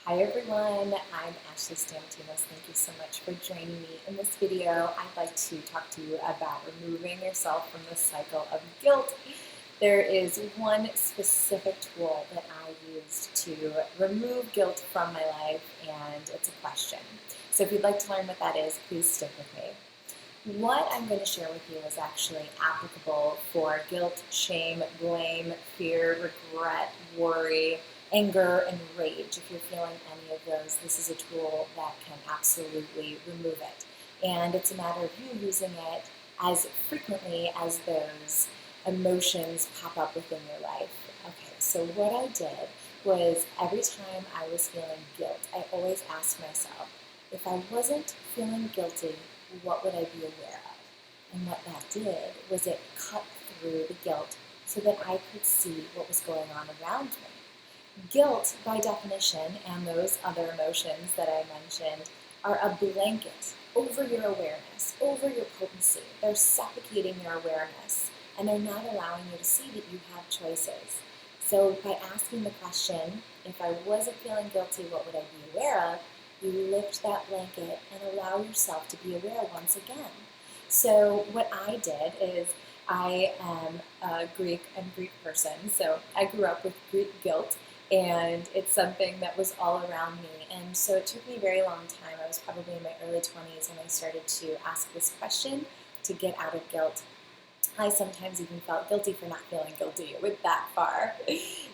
Hi everyone, I'm Ashley Stamatimos. Thank you so much for joining me in this video. I'd like to talk to you about removing yourself from the cycle of guilt. There is one specific tool that I used to remove guilt from my life, and it's a question. So if you'd like to learn what that is, please stick with me. What I'm going to share with you is actually applicable for guilt, shame, blame, fear, regret, worry, anger, and rage. If you're feeling any of those, this is a tool that can absolutely remove it. And it's a matter of you using it as frequently as those emotions pop up within your life. Okay, so what I did was every time I was feeling guilt, I always asked myself, if I wasn't feeling guilty, what would I be aware of? And what that did was it cut through the guilt so that I could see what was going on around me. Guilt, by definition, and those other emotions that I mentioned, are a blanket over your awareness, over your potency. They're suffocating your awareness, and they're not allowing you to see that you have choices. So by asking the question, if I wasn't feeling guilty, what would I be aware of? You lift that blanket and allow yourself to be aware once again. So what I did is I am a Greek person, so I grew up with Greek guilt, and it's something that was all around me. And so it took me a very long time. I was probably in my early 20s when I started to ask this question to get out of guilt. I sometimes even felt guilty for not feeling guilty. It went that far.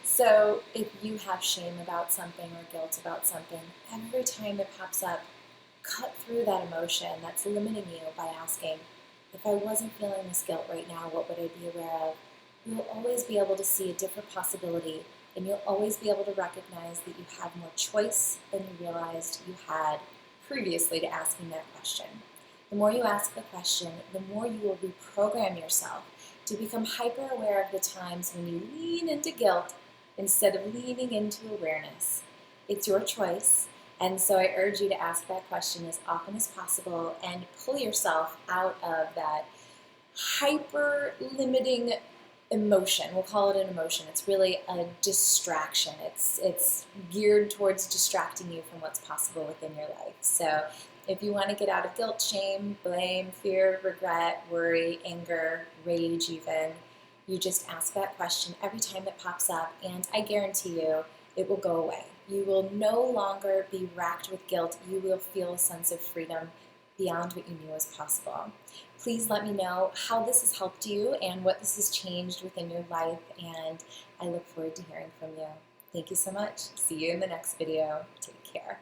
So if you have shame about something or guilt about something, every time it pops up, cut through that emotion that's limiting you by asking, if I wasn't feeling this guilt right now, what would I be aware of? You'll always be able to see a different possibility, and you'll always be able to recognize that you have more choice than you realized you had previously to asking that question. The more you ask the question, the more you will reprogram yourself to become hyper aware of the times when you lean into guilt instead of leaning into awareness. It's your choice, and so I urge you to ask that question as often as possible and pull yourself out of that hyper limiting emotion. We'll call it an emotion. It's really a distraction. It's geared towards distracting you from what's possible within your life. So if you want to get out of guilt, shame, blame, fear, regret, worry, anger, rage even, you just ask that question every time it pops up, and I guarantee you it will go away. You will no longer be racked with guilt. You will feel a sense of freedom beyond what you knew was possible. Please let me know how this has helped you and what this has changed within your life, and I look forward to hearing from you. Thank you so much. See you in the next video. Take care.